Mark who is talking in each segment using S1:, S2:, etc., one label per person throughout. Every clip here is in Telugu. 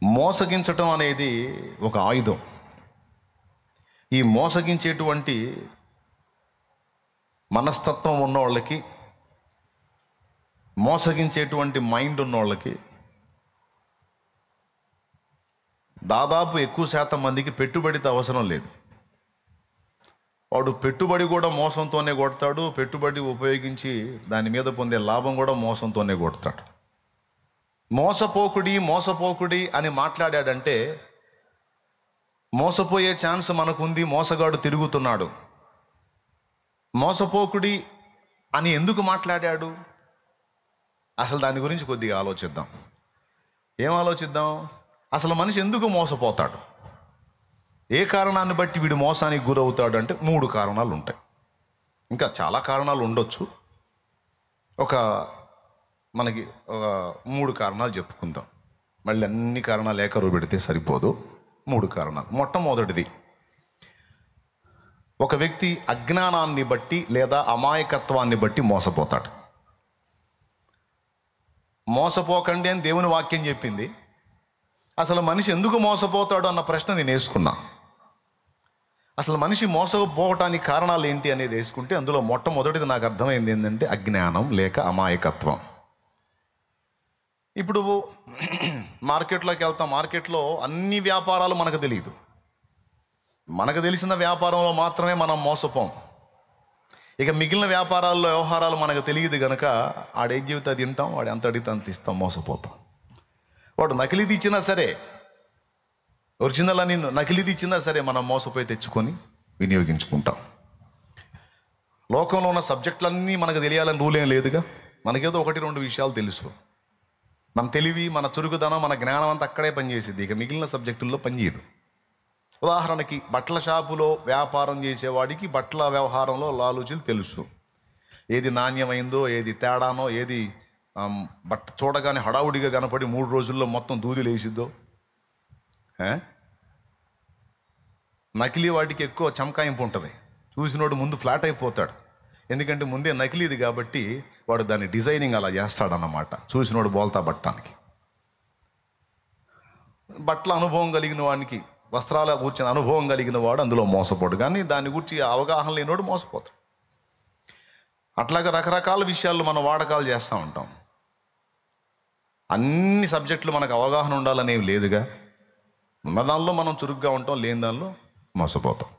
S1: మోసగించటం అనేది ఒక ఆయుధం. ఈ మోసగించేటువంటి మనస్తత్వం ఉన్నోళ్ళకి, మోసగించేటువంటి మైండ్ ఉన్నోళ్ళకి దాదాపు ఎక్కువ శాతం మందికి పెట్టుబడితో అవసరం లేదు. వాడు పెట్టుబడి కూడా మోసంతోనే కొడతాడు, పెట్టుబడి ఉపయోగించి దాని మీద పొందే లాభం కూడా మోసంతోనే కొడతాడు. మోసపోకుడి అని మాట్లాడాడంటే మోసపోయే ఛాన్స్ మనకుంది, మోసగాడు తిరుగుతున్నాడు. మోసపోకుడి అని ఎందుకు మాట్లాడాడు? అసలు దాని గురించి కొద్దిగా ఆలోచిద్దాం. ఏం ఆలోచిద్దాం? అసలు మనిషి ఎందుకు మోసపోతాడు? ఏ కారణాన్ని బట్టి వీడు మోసానికి గురవుతాడు అంటే 3 కారణాలు ఉంటాయి. ఇంకా చాలా కారణాలు ఉండొచ్చు. మనకి 3 కారణాలు చెప్పుకుందాం. మళ్ళీ అన్ని కారణాలు ఏకరువు పెడితే సరిపోదు. 3 కారణాలు. మొట్టమొదటిది, ఒక వ్యక్తి అజ్ఞానాన్ని బట్టి లేదా అమాయకత్వాన్ని బట్టి మోసపోతాడు. మోసపోకండి అని దేవుని వాక్యం చెప్పింది. అసలు మనిషి ఎందుకు మోసపోతాడు అన్న ప్రశ్న నేను వేసుకున్నా. అసలు మనిషి మోసపోవటానికి కారణాలు ఏంటి అనేది వేసుకుంటే అందులో మొట్టమొదటిది నాకు అర్థమైంది ఏంటంటే అజ్ఞానం లేక అమాయకత్వం. ఇప్పుడు మార్కెట్లోకి వెళ్తాం. మార్కెట్లో అన్ని వ్యాపారాలు మనకు తెలియదు. మనకు తెలిసిన వ్యాపారంలో మాత్రమే మనం మోసపోం. ఇక మిగిలిన వ్యాపారాల్లో వ్యవహారాలు మనకు తెలియదు కనుక ఆడేం జీవితం అది తింటాం, వాడు ఎంత అడిగితే అంత ఇస్తాం, మోసపోతాం. వాడు నకిలీది ఇచ్చినా సరే, ఒరిజినల్ అని నకిలీది ఇచ్చినా సరే మనం మోసపోయి తెచ్చుకొని వినియోగించుకుంటాం. లోకంలో ఉన్న సబ్జెక్టులన్నీ మనకు తెలియాలని రూల్ ఏం లేదుగా. మనకేదో 1-2 విషయాలు తెలుసు. మన తెలివి, మన చురుకుదనం, మన జ్ఞానం అంతా అక్కడే పనిచేసేది. ఇక మిగిలిన సబ్జెక్టుల్లో పనిచేయదు. ఉదాహరణకి బట్టల షాపులో వ్యాపారం చేసేవాడికి బట్టల వ్యవహారంలో లాలూచీలు తెలుసు. ఏది నాణ్యమైందో, ఏది తేడానో, ఏది బట్ట చూడగానే హడావుడిగా కనపడి 3 రోజుల్లో మొత్తం దూదిలు వేసిద్దో. నకిలీ వాటికి ఎక్కువ చమకాయింపు ఉంటుంది. చూసినోడు ముందు ఫ్లాట్ అయిపోతాడు. ఎందుకంటే ముందే నకిలీది కాబట్టి వాడు దాన్ని డిజైనింగ్ అలా చేస్తాడన్నమాట, చూసినోడు బోల్తా పట్టడానికి. బట్టల అనుభవం కలిగిన వాడికి, వస్త్రాల కూర్చిన అనుభవం కలిగిన వాడు అందులో మోసపోడు. కానీ దాని గురించి అవగాహన లేనివాడు మోసపోతాడు. అట్లాగే రకరకాల విషయాల్లో మనం వాడకాలు చేస్తూ ఉంటాం. అన్ని సబ్జెక్టులు మనకు అవగాహన ఉండాలనేవి లేదుగా. ఉన్న దానిలో మనం చురుగ్గా ఉంటాం, లేని దానిలో మోసపోతాం.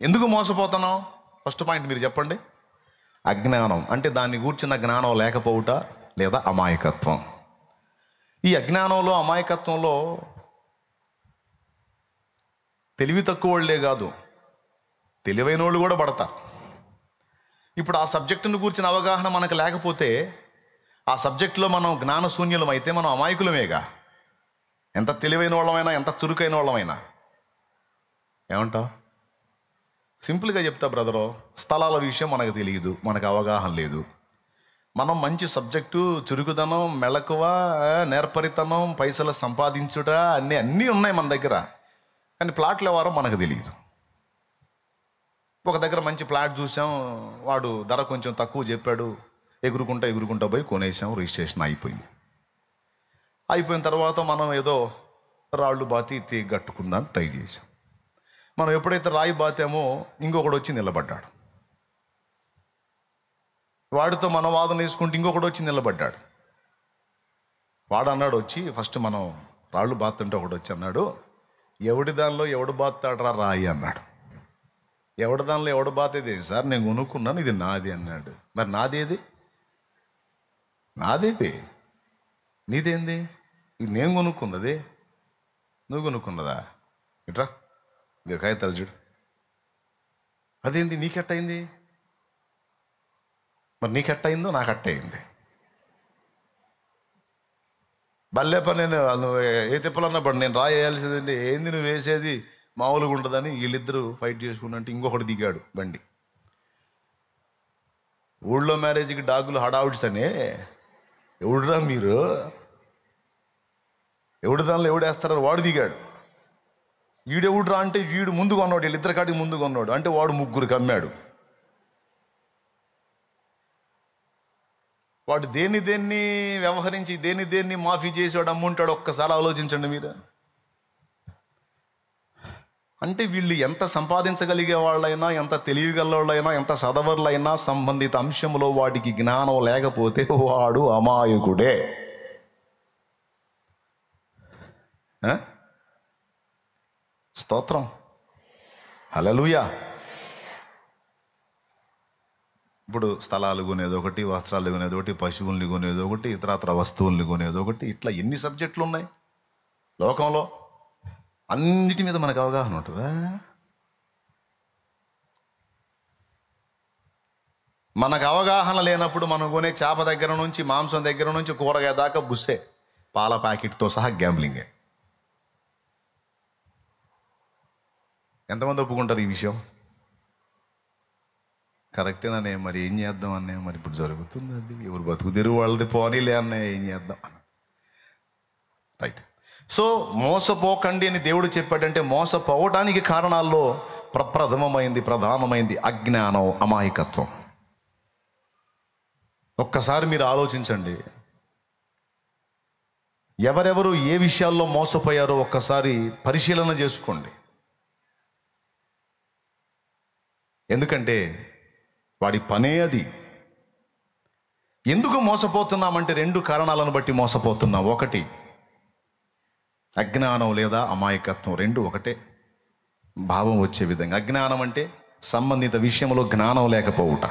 S1: ఎందుకు మోసపోతున్నాం? ఫస్ట్ పాయింట్ మీరు చెప్పండి. అజ్ఞానం అంటే దాన్ని గూర్చిన జ్ఞానం లేకపోవుట లేదా అమాయకత్వం. ఈ అజ్ఞానంలో, అమాయకత్వంలో తెలివి తక్కువ వాళ్ళే కాదు, తెలివైన వాళ్ళు కూడా పడతారు. ఇప్పుడు ఆ సబ్జెక్టును గూర్చిన అవగాహన మనకు లేకపోతే, ఆ సబ్జెక్టులో మనం జ్ఞానశూన్యులం అయితే మనం అమాయకులమేగా. ఎంత తెలివైన వాళ్ళమైనా, ఎంత చురుకైన వాళ్ళమైనా. ఏమంటావు? సింపుల్గా చెప్తా బ్రదరు, స్థలాల విషయం మనకు తెలియదు, మనకు అవగాహన లేదు. మనం మంచి సబ్జెక్టు, చురుకుదనం, మెళకువ, నేర్పరితనం, పైసలు సంపాదించుట అన్నీ ఉన్నాయి మన దగ్గర. కానీ ప్లాట్ల వారం మనకు తెలియదు. ఒక దగ్గర మంచి ప్లాట్ చూసాం, వాడు ధర కొంచెం తక్కువ చెప్పాడు, ఎగురుకుంటా పోయి కొనేసాం, రిజిస్ట్రేషన్ అయిపోయిన తర్వాత మనం ఏదో రాళ్ళు బాతి గట్టుకుందాన్ని ట్రై చేసాం. మనం ఎప్పుడైతే రాయి బాతామో ఇంకొకడు వచ్చి నిలబడ్డాడు. వాడితో మన వాదన వేసుకుంటే ఇంకొకడు వచ్చి నిలబడ్డాడు. వాడు అన్నాడు వచ్చి, ఫస్ట్ మనం రాళ్ళు బాతుంటే ఒకడు వచ్చి అన్నాడు, ఎవడి దానిలో ఎవడు బాతాడరా రాయి అన్నాడు. ఎవడి దానిలో ఎవడు బాతేది సార్, నేను కొనుక్కున్నాను, ఇది నాది అన్నాడు. మరి నాదేది? నాదేది? నీదేంది? ఇది నేను కొనుక్కున్నది, నువ్వు కొనుక్కున్నదా? ఇట్రా ఇక కాగితాలు చూడు. అదేంది నీకెట్టయింది? మరి నీకెట్టయిందో నాకు అట్టయింది. బల్లే పని. నేను ఏ తిప్పలన్నా పడు, నేను రాయేయాల్సిందండి. ఏంది నువ్వు వేసేది మామూలుగా ఉంటుందని వీళ్ళిద్దరూ ఫైట్ చేసుకున్నట్టు ఇంకొకటి దిగాడు బండి. ఊళ్ళో మ్యారేజ్కి డాగులు హడావుడ్స్ అనే. ఎవడురా మీరు, ఎవడు దానిలో ఎవడేస్తారో వాడు దిగాడు. వీడెవడురా అంటే వీడు ముందు కొన్నాడు, వీళ్ళిద్దరి కాడికి ముందు కొన్నాడు అంటే వాడు 3 అమ్మాడు. వాడు దేన్ని వ్యవహరించి దేన్ని మాఫీ చేసాడు అమ్ముంటాడు. ఒక్కసారి ఆలోచించండి మీరు. అంటే వీళ్ళు ఎంత సంపాదించగలిగే వాళ్ళైనా, ఎంత తెలియగల వాళ్ళైనా, ఎంత చదవర్లైనా సంబంధిత అంశంలో వాడికి జ్ఞానం లేకపోతే వాడు అమాయకుడే. స్తోత్రం, హల్లెలూయా. ఇప్పుడు స్థలాలు కొనేది ఒకటి, వస్త్రాలు కొనేది ఒకటి, పశువుల్ని కొనేది ఒకటి, ఇతరత్ర వస్తువుల్ని కొనేది ఒకటి, ఇట్లా ఎన్ని సబ్జెక్టులు ఉన్నాయి లోకంలో. అన్నిటి మీద మనకు అవగాహన ఉంటుందా? మనకు అవగాహన లేనప్పుడు మనం కొనే చేప దగ్గర నుంచి, మాంసం దగ్గర నుంచి, కూరగాయ దాకా బుస్సే, పాల ప్యాకెట్తో సహా గ్యాంబ్లింగే. ఎంతమంది ఒప్పుకుంటారు ఈ విషయం? కరెక్టేననే, మరి ఏం చేద్దాం అన్నయ్య, మరి ఇప్పుడు జరుగుతుంది అది, ఎవరు బతుకు తెరువు వాళ్ళది పోనీలే అన్నయ్య, ఏం చేద్దాం. రైట్. సో మోసపోకండి అని దేవుడు చెప్పాడంటే మోసపోవడానికి కారణాల్లో ప్రధానమైంది అజ్ఞానం, అమాయకత్వం. ఒక్కసారి మీరు ఆలోచించండి, ఎవరెవరు ఏ విషయాల్లో మోసపోయారో ఒక్కసారి పరిశీలన చేసుకోండి. ఎందుకంటే వాడి పనే అది. ఎందుకు మోసపోతున్నామంటే 2 కారణాలను బట్టి మోసపోతున్నాం. ఒకటి అజ్ఞానం లేదా అమాయకత్వం, 2 ఒకటే భావం వచ్చే విధంగా. అజ్ఞానం అంటే సంబంధిత విషయంలో జ్ఞానం లేకపోవుట.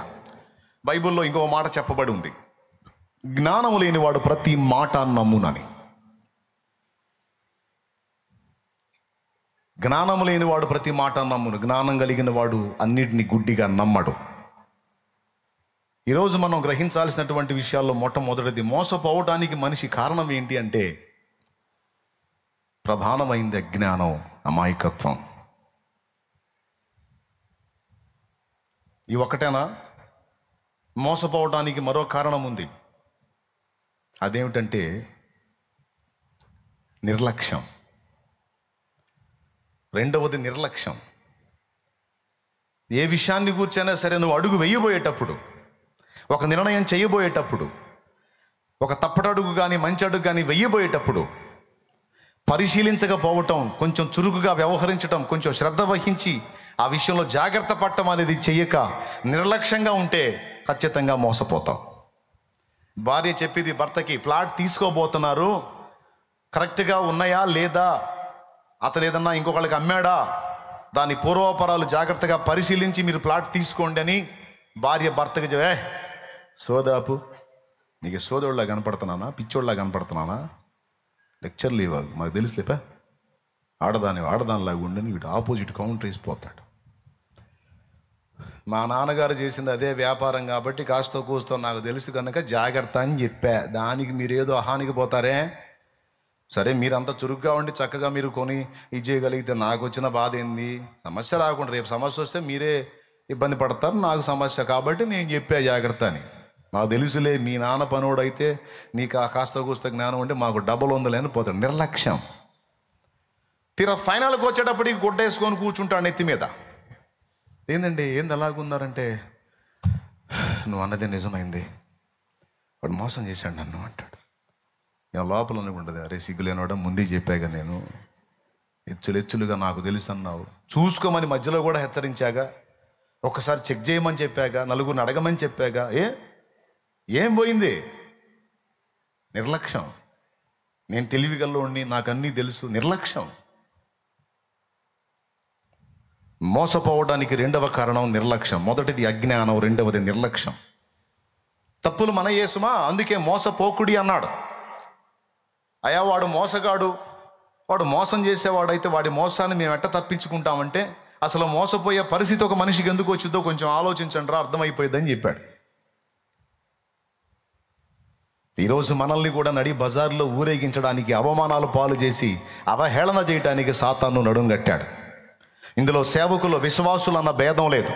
S1: బైబిల్లో ఇంకో మాట చెప్పబడి ఉంది, జ్ఞానం లేనివాడు ప్రతి మాట నమ్మునని. జ్ఞానం లేనివాడు ప్రతి మాట నమ్మును, జ్ఞానం కలిగిన వాడు అన్నిటినీ గుడ్డిగా నమ్మడు. ఈరోజు మనం గ్రహించాల్సినటువంటి విషయాల్లో మొట్టమొదటిది, మోసపోవడానికి మనిషి కారణం ఏంటి అంటే ప్రధానమైంది అజ్ఞానం, అమాయకత్వం. ఈ ఒక్కటేనా? మోసపోవడానికి మరో కారణం ఉంది. అదేమిటంటే నిర్లక్ష్యం. రెండవది నిర్లక్ష్యం. ఏ విషయాన్ని కూర్చైనా సరే నువ్వు అడుగు వేయబోయేటప్పుడు, ఒక నిర్ణయం చేయబోయేటప్పుడు, ఒక తప్పటడుగు కానీ మంచి అడుగు కానీ వెయ్యబోయేటప్పుడు పరిశీలించకపోవటం, కొంచెం చురుకుగా వ్యవహరించటం, కొంచెం శ్రద్ధ వహించి ఆ విషయంలో జాగ్రత్త పడటం అనేది చెయ్యక నిర్లక్ష్యంగా ఉంటే ఖచ్చితంగా మోసపోతాం. భార్య చెప్పేది భర్తకి, ప్లాట్ తీసుకోబోతున్నారు, కరెక్ట్గా ఉన్నాయా లేదా, అతను ఏదన్నా ఇంకొకళ్ళకి అమ్మాడా, దాని పూర్వాపరాలు జాగ్రత్తగా పరిశీలించి మీరు ప్లాట్ తీసుకోండి అని భార్య భర్తకి చెప్పే, సోదాపు, నీకు సోదోళ్ళ కనపడుతున్నానా, పిచ్చోళ్ళ కనపడుతున్నానా, లెక్చర్లు ఇవ్వాలి, మాకు తెలుసులేపా, ఆడదానిలాగా ఉండని వీడు ఆపోజిట్ కౌంటర్ వేసిపోతాడు. మా నాన్నగారు చేసింది అదే వ్యాపారం కాబట్టి కాస్త కూస్తో నాకు తెలుసు కనుక జాగ్రత్త అని చెప్పా. దానికి మీరేదో అహానికి పోతారే. సరే, మీరంతా చురుగ్గా ఉండి చక్కగా మీరు కొని ఇది చేయగలిగితే నాకు వచ్చిన బాధ ఏంది? సమస్య రాకుండా, రేపు సమస్య వస్తే మీరే ఇబ్బంది పడతారు, నాకు సమస్య కాబట్టి నేను చెప్పా జాగ్రత్త అని. నాకు తెలుసులే, మీ నాన్న పనుడైతే నీకు ఆ కాస్త కూస్త జ్ఞానం ఉంటే మాకు డబ్బులు ఉందలేని పోతాడు. నిర్లక్ష్యం. తీరా ఫైనల్కి వచ్చేటప్పటికి గుడ్డేసుకొని కూర్చుంటాడు నెత్తి మీద. ఏందండి ఏంది అలాగున్నారంటే, నువ్వు అన్నదే నిజమైంది, వాడు మోసం చేశాడు నన్ను అంటాడు. లోపల అనుకుంటుంది, అరే సిగ్గులేనోడా, ముందే చెప్పాగా నేను, ఎచ్చులుగా నాకు తెలుసు అన్నావు, చూసుకోమని మధ్యలో కూడా హెచ్చరించాగా, ఒక్కసారి చెక్ చేయమని చెప్పాగా, నలుగురిని అడగమని చెప్పాగా, ఏం పోయింది? నిర్లక్ష్యం. నేను తెలివిగల్లోని, నాకు అన్నీ తెలుసు. నిర్లక్ష్యం. మోసపోవడానికి రెండవ కారణం నిర్లక్ష్యం. మొదటిది అజ్ఞానం, రెండవది నిర్లక్ష్యం. తప్పులు మన యేసుమా, అందుకే మోసపోకుడి అన్నాడు. అయ్యా వాడు మోసగాడు, వాడు మోసం చేసేవాడైతే వాడి మోసాన్ని మేము ఎట్ట తప్పించుకుంటామంటే, అసలు మోసపోయే పరిస్థితి ఒక మనిషికి ఎందుకు వచ్చిందో కొంచెం ఆలోచించండి రా, అర్థమైపోయిందని చెప్పాడు. ఈరోజు మనల్ని కూడా నడి బజార్లో ఊరేగించడానికి, అవమానాలు పాలు చేసి అవహేళన చేయడానికి సాతాను నడుంగట్టాడు. ఇందులో సేవకులు విశ్వాసులు అన్న భేదం లేదు,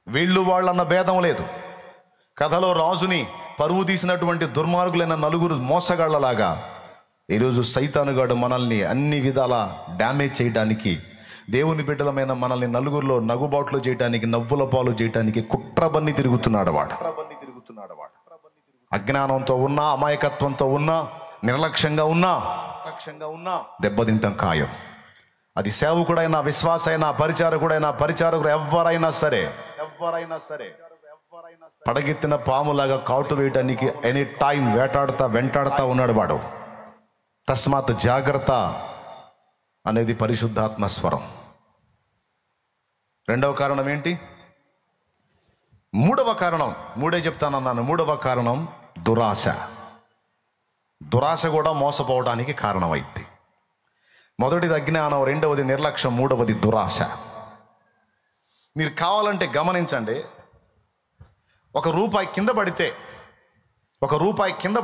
S1: వీళ్ళు వాళ్ళన్న భేదం లేదు. కథలో రాజుని పరువు తీసినటువంటి దుర్మార్గులైన నలుగురు మోసగాళ్లలాగా ఈరోజు సైతానుగాడు మనల్ని అన్ని విధాల డ్యామేజ్ చేయడానికి, దేవుని బిడ్డలమైన మనల్ని నలుగురిలో నగుబాట్లు చేయడానికి, నవ్వుల పాలు చేయడానికి కుట్రబన్ని తిరుగుతున్నాడు వాడు. అజ్ఞానంతో ఉన్నా, అమాయకత్వంతో ఉన్నా, నిర్లక్ష్యంగా ఉన్నా దెబ్బతింటాం ఖాయం. అది సేవకుడైనా, విశ్వాసైనా, పరిచారకుడు ఎవరైనా సరే పడగెత్తిన పాములాగా కాటు వేయడానికి ఎనీ టైం వెంటాడుతా ఉన్నాడు వాడు. తస్మాత్ జాగ్రత్త అనేది పరిశుద్ధాత్మ స్వరం. రెండవ కారణం ఏంటి? మూడే చెప్తానన్నాను. మూడవ కారణం దురాశ. దురాశ కూడా మోసపోవడానికి కారణమైంది. మొదటిది అజ్ఞానం, రెండవది నిర్లక్ష్యం, మూడవది దురాశ. మీరు కావాలంటే గమనించండి. ఒక రూపాయి కింద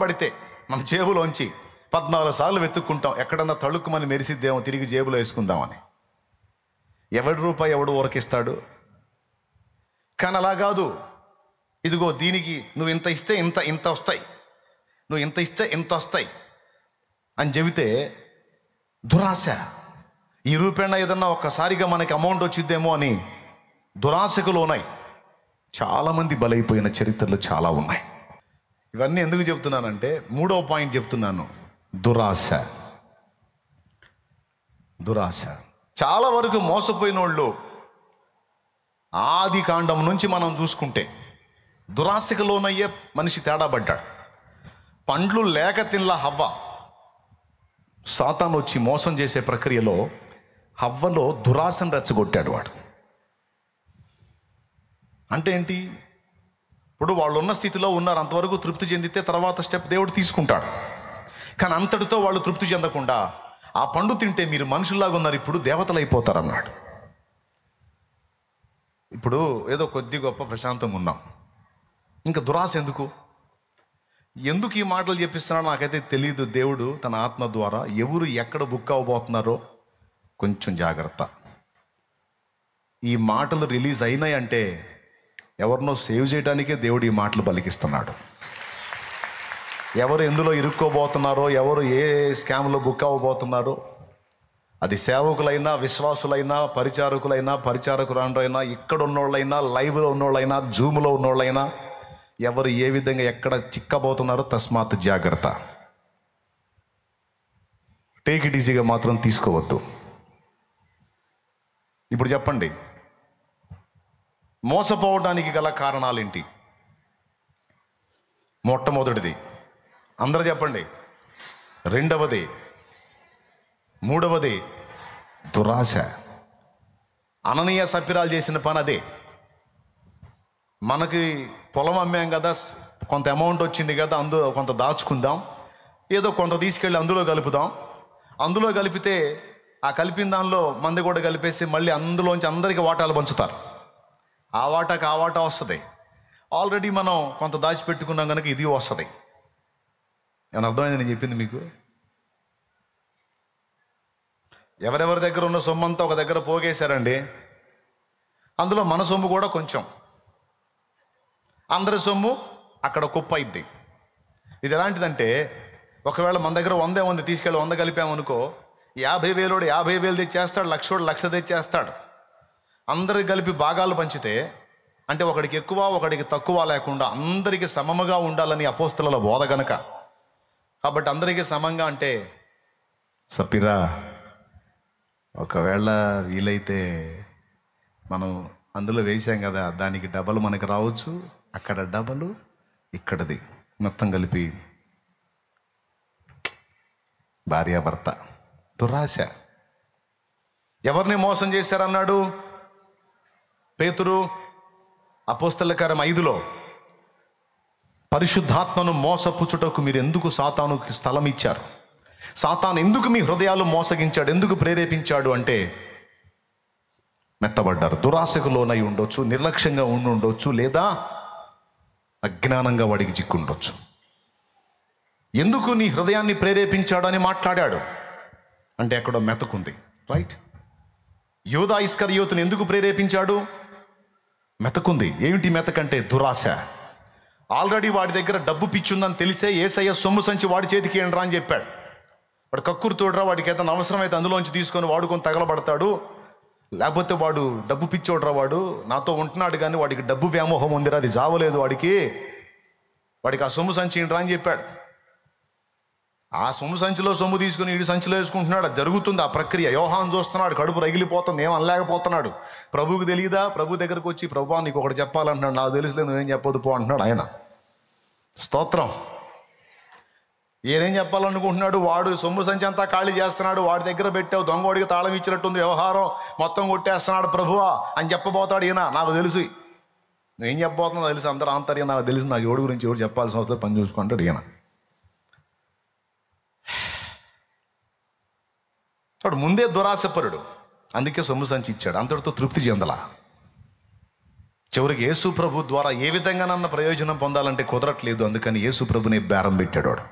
S1: పడితే మన జేబులోంచి 14 సార్లు వెతుక్కుంటాం, ఎక్కడన్నా తళుక్కుమని మెరిసిద్దేమో తిరిగి జేబులో వేసుకుందామని. ఎవడి రూపాయి ఎవడు ఊరకిస్తాడు? కానీ అలా కాదు. ఇదిగో దీనికి నువ్వు ఇంత ఇస్తే ఇంత వస్తాయి, నువ్వు ఇంత ఇస్తే ఇంత వస్తాయి అని చెబితే దురాశ. ఈ రూపేణ ఏదన్నా ఒక్కసారిగా మనకి అమౌంట్ వచ్చిద్దేమో అని దురాశకు లోనై చాలామంది బలైపోయిన చరిత్రలు చాలా ఉన్నాయి. ఇవన్నీ ఎందుకు చెప్తున్నానంటే, మూడవ పాయింట్ చెప్తున్నాను, దురాశ. చాలా వరకు మోసపోయిన వాళ్ళు ఆది కాండం నుంచి మనం చూసుకుంటే దురాశకు లోనయ్యే మనిషి తేడా పడ్డాడు. పండ్లు లేక తినలా హవ్వ. సాతాను వచ్చి మోసం చేసే ప్రక్రియలో హవ్వలో దురాశను రెచ్చగొట్టాడు వాడు. అంటే ఏంటి? ఇప్పుడు వాళ్ళు ఉన్న స్థితిలో ఉన్నారు, అంతవరకు తృప్తి చెందితే తర్వాత స్టెప్ దేవుడు తీసుకుంటాడు. కానీ అంతటితో వాళ్ళు తృప్తి చెందకుండా ఆ పండు తింటే మీరు మనుషుల్లాగా ఉన్నారు, ఇప్పుడు దేవతలు అయిపోతారన్నాడు. ఇప్పుడు ఏదో కొద్ది గొప్ప ప్రశాంతంగా ఉన్నాం, ఇంకా దురాశ ఎందుకు ఈ మాటలు చెప్పిస్తున్నాడో నాకైతే తెలియదు. దేవుడు తన ఆత్మ ద్వారా ఎవరు ఎక్కడ బుక్ అవ్వబోతున్నారో కొంచెం జాగ్రత్త. ఈ మాటలు రిలీజ్ అయినాయంటే ఎవరినో సేవ్ చేయడానికే దేవుడు ఈ మాటలు పలికిస్తున్నాడు. ఎవరు ఎందులో ఇరుక్కోబోతున్నారో, ఎవరు ఏ స్కామ్లో బుక్ అవ్వబోతున్నారో, అది సేవకులైనా, విశ్వాసులైనా, పరిచారకురాండ్రైనా, ఇక్కడ ఉన్నోళ్ళైనా, లైవ్లో ఉన్నోళ్ళైనా, జూమ్లో ఉన్నోళ్ళైనా, ఎవరు ఏ విధంగా ఎక్కడ చిక్కబోతున్నారో తస్మాత్ జాగ్రత్త. టేక్ ఇట్ ఈజీగా మాత్రం తీసుకోవద్దు. ఇప్పుడు చెప్పండి, మోసపోవడానికి గల కారణాలేంటి? మొట్టమొదటిది అందరూ చెప్పండి, రెండవది, మూడవది దురాశ. అననీయ సప్పిరాలు చేసిన పని అదే. మనకి పొలం అమ్మాం కదా, కొంత అమౌంట్ వచ్చింది కదా, అందులో కొంత దాచుకుందాం, ఏదో కొంత తీసుకెళ్ళి అందులో కలుపుదాం. అందులో కలిపితే ఆ కలిపిన దానిలో మంది కూడా కలిపేసి మళ్ళీ అందులోంచి అందరికీ వాటాలు పంచుతారు. ఆ వాటా వస్తుంది. ఆల్రెడీ మనం కొంత దాచిపెట్టుకున్నాం కనుక ఇది వస్తుంది. ఏమన్నా అర్థమైంది నేను చెప్పింది మీకు? ఎవరెవరి దగ్గర ఉన్న సొమ్ము అంతా ఒక దగ్గర పోగేశారండి, అందులో మన సొమ్ము కూడా కొంచెం, అందరి సొమ్ము అక్కడ కుప్ప అయింది. ఇది ఎలాంటిదంటే, ఒకవేళ మన దగ్గర 100 ఉంది, తీసుకెళ్ళి 100 కలిపామనుకో, 50,000 50,000 తెచ్చేస్తాడు, 1,00,000 1,00,000 తెచ్చేస్తాడు. అందరికి కలిపి భాగాలు పంచితే, అంటే ఒకడికి ఎక్కువ ఒకడికి తక్కువ లేకుండా అందరికీ సమముగా ఉండాలని అపోస్తలుల బోధ గనక, కాబట్టి అందరికీ సమంగా అంటే సపిరా, ఒకవేళ వీలైతే మనం అందులో వేసాం కదా, దానికి డబల్ మనకి రావచ్చు, అక్కడ డబలు ఇక్కడది, మొత్తం కలిపి భార్యాభర్త. దురాశ. ఎవరిని మోసం చేశారన్నాడు పేతురు? అపోస్తల కార్యం 5లో పరిశుద్ధాత్మను మోసపుచ్చుటకు మీరు ఎందుకు సాతానుకి స్థలం ఇచ్చారు? సాతాను ఎందుకు మీ హృదయాలు మోసగించాడు, ఎందుకు ప్రేరేపించాడు అంటే మెత్తబడ్డారు. దురాశకు లోనై ఉండొచ్చు, నిర్లక్ష్యంగా ఉండొచ్చు, లేదా అజ్ఞానంగా వాడికి చిక్కుండొచ్చు. ఎందుకు నీ హృదయాన్ని ప్రేరేపించాడని మాట్లాడాడు అంటే ఎక్కడో మెతకుంది, రైట్? యూదా ఇస్కరియోతుని ఎందుకు ప్రేరేపించాడు? మెతకుంది. ఏమిటి మెతకంటే దురాశ. ఆల్రెడీ వాడి దగ్గర డబ్బు పిచ్చుందని తెలిసే యేసయ్య సొమ్ము సంచి వాడి చేతికి ఏంట్రా అని చెప్పాడు. వాడు కక్కురు తోడరా, వాడికి ఏదైనా అవసరమైతే అందులోంచి తీసుకొని వాడుకొని తగలబడతాడు, లేకపోతే వాడు డబ్బు పిచ్చోడ్రా, వాడు నాతో ఉంటున్నాడు కానీ వాడికి డబ్బు వ్యామోహం ఉందిరా, అది జావలేదు వాడికి వాడికి ఆ సొమ్ము సంచి ఏంట్రా అని చెప్పాడు. ఆ సొమ్ము సంచిలో సొమ్ము తీసుకుని ఈడు సంచిలో వేసుకుంటున్నాడు. అది జరుగుతుంది ఆ ప్రక్రియ. యోహాను చూస్తున్నాడు, కడుపు రగిలిపోతుంది, ఏం అనలేకపోతున్నాడు. ప్రభువుకి తెలియదా? ప్రభు దగ్గరకు వచ్చి, ప్రభు నీకు ఒకటి చెప్పాలంటున్నాడు. నాకు తెలుసులేదు, నువ్వేం చెప్పొద్దు పో అంటున్నాడు ఆయన. స్తోత్రం. ఏదేం చెప్పాలనుకుంటున్నాడు? వాడు సొమ్ము సంచి అంతా ఖాళీ చేస్తున్నాడు. వాడి దగ్గర పెట్టావు, దొంగోడికి తాళం ఇచ్చినట్టుంది, వ్యవహారం మొత్తం కొట్టేస్తున్నాడు ప్రభువా అని చెప్పబోతాడు ఈయన. నాకు తెలుసు నువ్వేం చెప్పబోతున్నావు తెలుసు, అందరూ ఆంతర్యం నాకు తెలుసు, నాకు ఎవడి గురించి ఎవరు చెప్పాల్సిన అవసరం, పని చూసుకుంటాడు ఈయన. వాడు ముందే దురాశపరుడు, అందుకే సొమ్ము సంచి ఇచ్చాడు. అంతటితో తృప్తి చెందలా. చివరికి యేసు ప్రభు ద్వారా ఏ విధంగానన్న ప్రయోజనం పొందాలంటే కుదరట్లేదు. అందుకని యేసు ప్రభుని బేరం పెట్టాడు వాడు.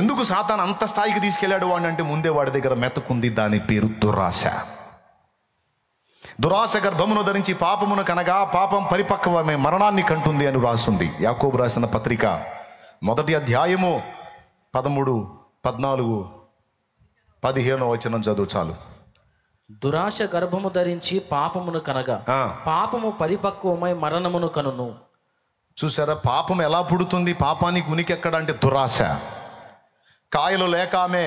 S1: ఎందుకు సాతాను అంత స్థాయికి తీసుకెళ్ళాడు వాడిని అంటే, ముందే వాడి దగ్గర మెతకుంది, దాని పేరు దురాశ. దురాశ గర్భమును ధరించి పాపమును కనగా పాపం పరిపక్వమే మరణాన్ని కంటుంది అని రాస్తుంది. యాకోబు రాసిన పత్రిక 1వ అధ్యాయము 13, 14, 15వ వచనం చదువు చాలు.
S2: దురాశ గర్భము ధరించి పాపమును కనగా పాపము పరిపక్వమై మరణమును కనును.
S1: చూసారా, పాపం ఎలా పుడుతుంది? పాపానికి ఉనికి ఎక్కడ అంటే దురాశ. కాయలు లేక ఆమె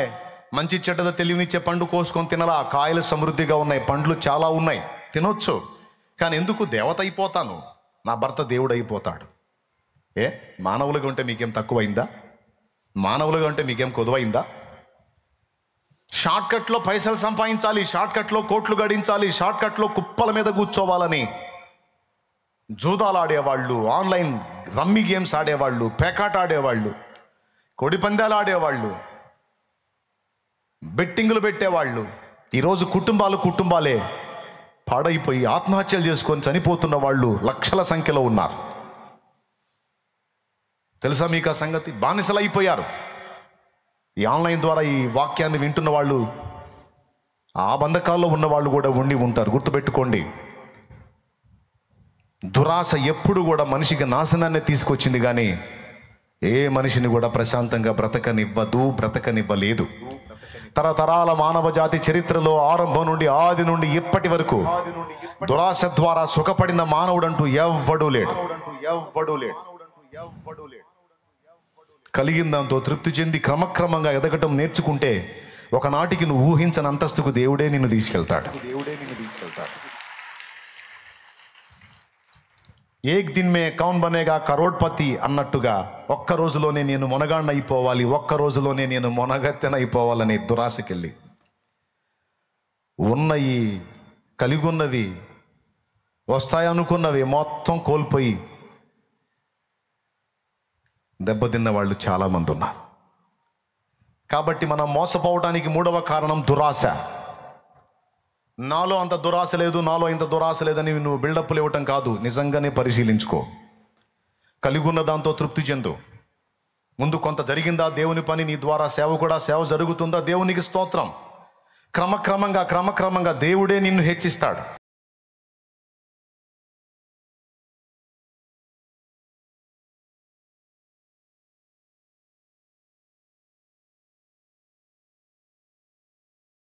S1: మంచి చెడ్డద తెలివినిచ్చే పండు కోసుకొని తినలా. కాయలు సమృద్ధిగా ఉన్నాయి, పండ్లు చాలా ఉన్నాయి, తినొచ్చు. కానీ ఎందుకు? దేవత అయిపోతాను, నా భర్త దేవుడు అయిపోతాడు. మానవులుగా ఉంటే మీకేం తక్కువైందా? మానవులుగా ఉంటే మీకేం కొదువైందా? షార్ట్కట్లో పైసలు సంపాదించాలి, షార్ట్కట్లో కోట్లు గడించాలి, షార్ట్కట్లో కుప్పల మీద కూర్చోవాలని జూదాలు ఆడేవాళ్ళు, ఆన్లైన్ రమ్మీ గేమ్స్ ఆడేవాళ్ళు, పేకాట ఆడేవాళ్ళు, కోడి పందాలు ఆడేవాళ్ళు, బెట్టింగులు పెట్టేవాళ్ళు, ఈరోజు కుటుంబాలే పాడైపోయి ఆత్మహత్యలు చేసుకొని చనిపోతున్న వాళ్ళు లక్షల సంఖ్యలో ఉన్నారు. తెలుసా మీకు ఆ సంగతి? బానిసలు అయిపోయారు. ఈ ఆన్లైన్ ద్వారా ఈ వాక్యాన్ని వింటున్న వాళ్ళు ఆ బంధకాల్లో ఉన్న వాళ్ళు కూడా ఉండి ఉంటారు. గుర్తుపెట్టుకోండి, దురాశ ఎప్పుడు కూడా మనిషికి నాశనాన్ని తీసుకొచ్చింది, కానీ ఏ మనిషిని కూడా ప్రశాంతంగా బ్రతకనివ్వలేదు. తరతరాల మానవ జాతి చరిత్రలో ఆరంభం నుండి, ఆది నుండి ఇప్పటి వరకు దురాశ ద్వారా సుఖపడిన మానవుడంటూ ఎవ్వడూ లేడు. కలిగిన దాంతో తృప్తి చెంది క్రమక్రమంగా ఎదగటం నేర్చుకుంటే ఒకనాటికి నువ్వు ఊహించని అంతస్తుకు దేవుడే నిన్ను తీసుకెళ్తాడు. ఏక్ దిన్ మే కౌన్ బనేగా కరోడ్పతి అన్నట్టుగా ఒక్క రోజులోనే నేను మొనగాడిన అయిపోవాలి, ఒక్క రోజులోనే నేను మొనగత్తెనైపోవాలనే దురాశకెళ్ళి ఉన్నవి కలిగి ఉన్నవి వస్తాయనుకున్నవి మొత్తం కోల్పోయి దెబ్బతిన్న వాళ్ళు చాలామంది ఉన్నారు. కాబట్టి మనం మోసపోవడానికి 3వ కారణం దురాశ. నాలో అంత దురాశ లేదు, నాలో ఇంత దురాశ లేదని నువ్వు బిల్డప్లు ఇవ్వటం కాదు, నిజంగానే పరిశీలించుకో. కలిగి ఉన్న దాంతో తృప్తి చెందు. ముందు కొంత జరిగిందా దేవుని పని, నీ ద్వారా సేవ జరుగుతుందా? దేవునికి స్తోత్రం. క్రమక్రమంగా దేవుడే నిన్ను హెచ్చిస్తాడు.